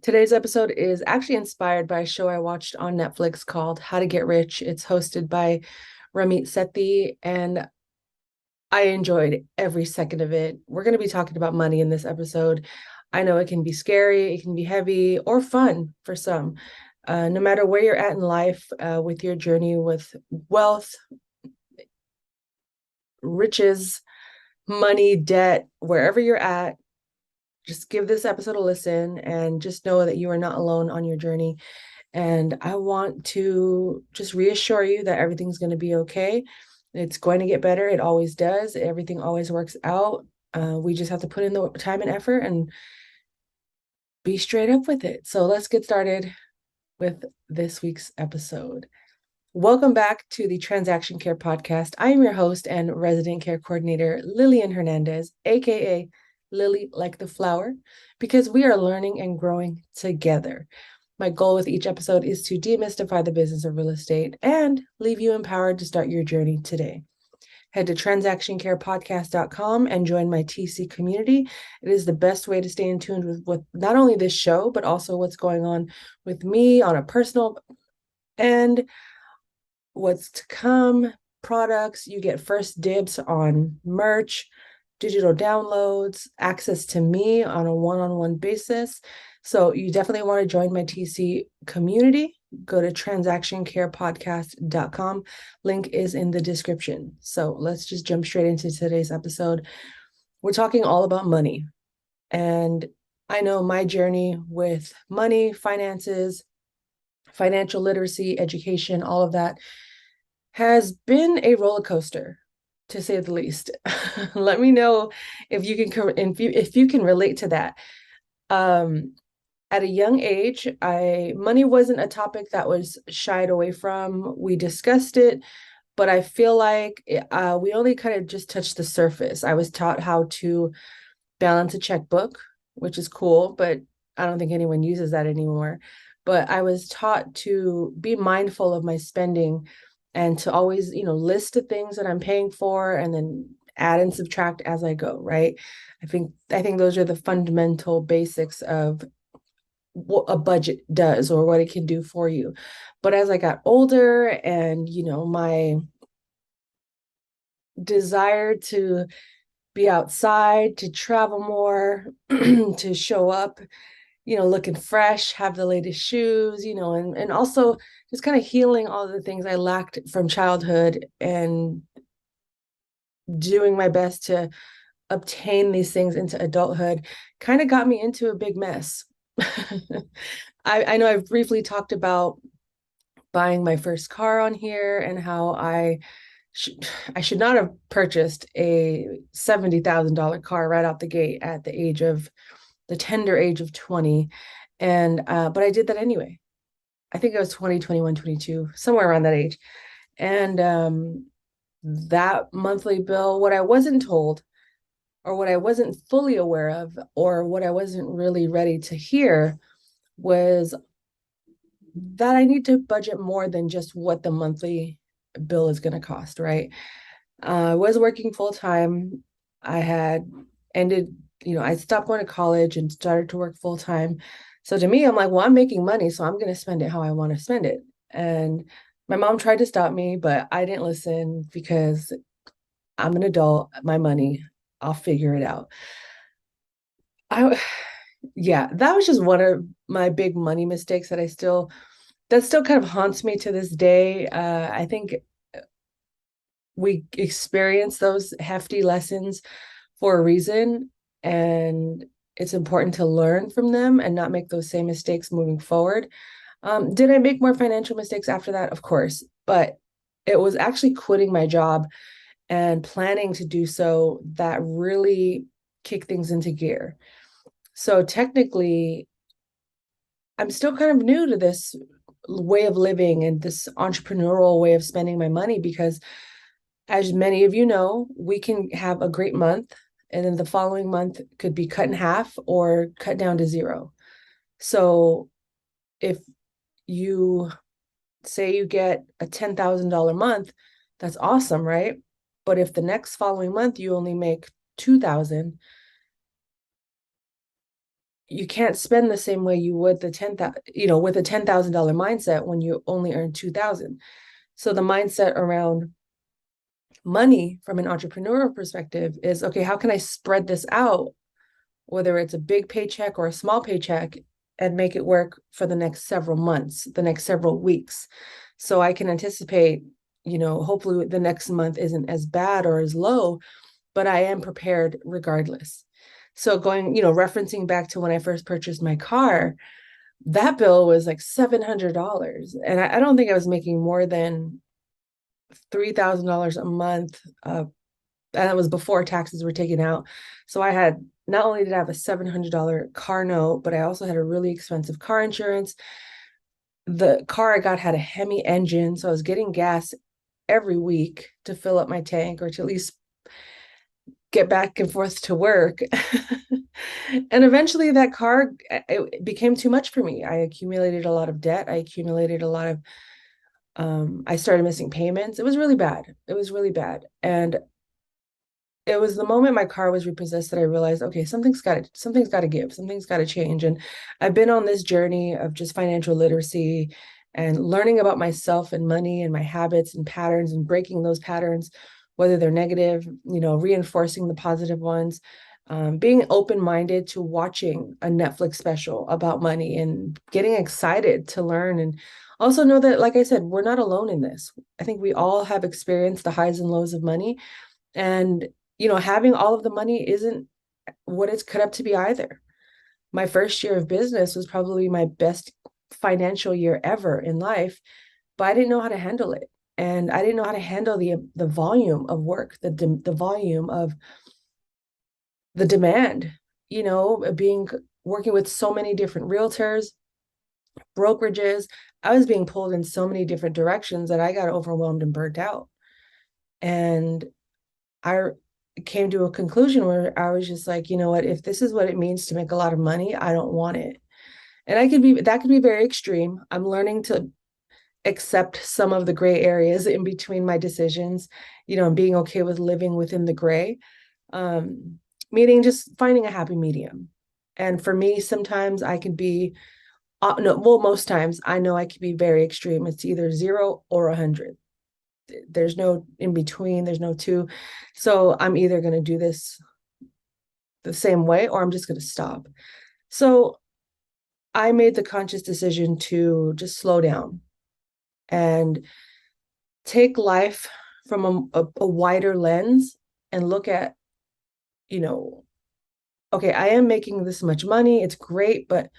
Today's episode is actually inspired by a show I watched on Netflix called How to Get Rich. It's hosted by Ramit Sethi, and I enjoyed every second of it. We're going to be talking about money in this episode. I know it can be scary, it can be heavy, or fun for some. No matter where you're at in life with your journey with wealth, riches, money, debt, wherever you're at, just give this episode a listen and just know that you are not alone on your journey. And I want to just reassure you that everything's going to be okay. It's going to get better. It always does. Everything always works out. We just have to put in the time and effort and be straight up with it. So let's get started with this week's episode. Welcome back to the Transaction Care Podcast. I am your host and resident care coordinator, Lillian Hernandez, aka Lily like the flower, because we are learning and growing together. My goal with each episode is to demystify the business of real estate and leave you empowered to start your journey today. Head to transactioncarepodcast.com and join my TC community. It is the best way to stay in tune with not only this show, but also what's going on with me on a personal and what's to come, products. You get first dibs on merch, digital downloads, access to me on a one-on-one basis. So you definitely want to join my TC community. Go to transactioncarepodcast.com. Link is in the description. So let's just jump straight into today's episode. We're talking all about money. And I know my journey with money, finances, financial literacy, education, all of that has been a roller coaster, to say the least. Let me know if you can relate to that. At a young age, money wasn't a topic that was shied away from. We discussed it, but I feel like we only kind of just touched the surface. I was taught how to balance a checkbook, which is cool, but I don't think anyone uses that anymore. But I was taught to be mindful of my spending and to always, list the things that I'm paying for and then add and subtract as I go, right? I think those are the fundamental basics of what a budget does or what it can do for you. But as I got older and, my desire to be outside, to travel more, to show up, looking fresh, have the latest shoes, and also just kind of healing all the things I lacked from childhood and doing my best to obtain these things into adulthood kind of got me into a big mess. I know I've briefly talked about buying my first car on here and how I should not have purchased a $70,000 car right out the gate at the tender age of 20. And but I did that anyway. I think it was 20, 21, 22, somewhere around that age. And that monthly bill, what I wasn't told or what I wasn't fully aware of or what I wasn't really ready to hear was that I need to budget more than just what the monthly bill is going to cost, right? I was working full time. I had ended, I stopped going to college and started to work full time. So to me, I'm like, well, I'm making money, so I'm going to spend it how I want to spend it. And my mom tried to stop me, but I didn't listen because I'm an adult, my money, I'll figure it out. I, yeah, that was just one of my big money mistakes that still kind of haunts me to this day. I think we experience those hefty lessons for a reason, and it's important to learn from them and not make those same mistakes moving forward. Did I make more financial mistakes after that? Of course, but it was actually quitting my job and planning to do so that really kicked things into gear. So technically, I'm still kind of new to this way of living and this entrepreneurial way of spending my money because, as many of you know, we can have a great month and then the following month could be cut in half or cut down to zero. So if you say you get a $10,000 month, that's awesome, right? But if the next following month you only make 2,000, you can't spend the same way you would the 10,000, with a $10,000 mindset when you only earn 2,000. So the mindset around money from an entrepreneurial perspective is, okay, how can I spread this out, whether it's a big paycheck or a small paycheck, and make it work for the next several months, the next several weeks. So I can anticipate, hopefully the next month isn't as bad or as low, but I am prepared regardless. So going, referencing back to when I first purchased my car, that bill was like $700. And I don't think I was making more than $3,000 a month. And that was before taxes were taken out. So I had, not only did I have a $700 car note, but I also had a really expensive car insurance. The car I got had a Hemi engine. So I was getting gas every week to fill up my tank, or to at least get back and forth to work. And eventually that car, it became too much for me. I accumulated a lot of debt. I accumulated a lot of, I started missing payments. It was really bad. It was really bad. And it was the moment my car was repossessed that I realized, okay, something's got to give, something's got to change. And I've been on this journey of just financial literacy and learning about myself and money and my habits and patterns, and breaking those patterns, whether they're negative, reinforcing the positive ones. Being open-minded to watching a Netflix special about money and getting excited to learn, and also know that, like I said, we're not alone in this. I think we all have experienced the highs and lows of money, and having all of the money isn't what it's cut up to be either. My first year of business was probably my best financial year ever in life, but I didn't know how to handle it. And I didn't know how to handle the volume of work, the volume of the demand, being working with so many different realtors, brokerages. I was being pulled in so many different directions that I got overwhelmed and burnt out. And I came to a conclusion where I was just like, you know what, if this is what it means to make a lot of money, I don't want it. And that could be very extreme. I'm learning to accept some of the gray areas in between my decisions, and being okay with living within the gray. Um, Meaning just finding a happy medium. And for me, sometimes I can be, no, well, most times I know I can be very extreme. It's either 0 or 100. There's no in between, there's no two. So I'm either going to do this the same way, or I'm just going to stop. So I made the conscious decision to just slow down and take life from a wider lens, and look at, you know, okay, I am making this much money. It's great, but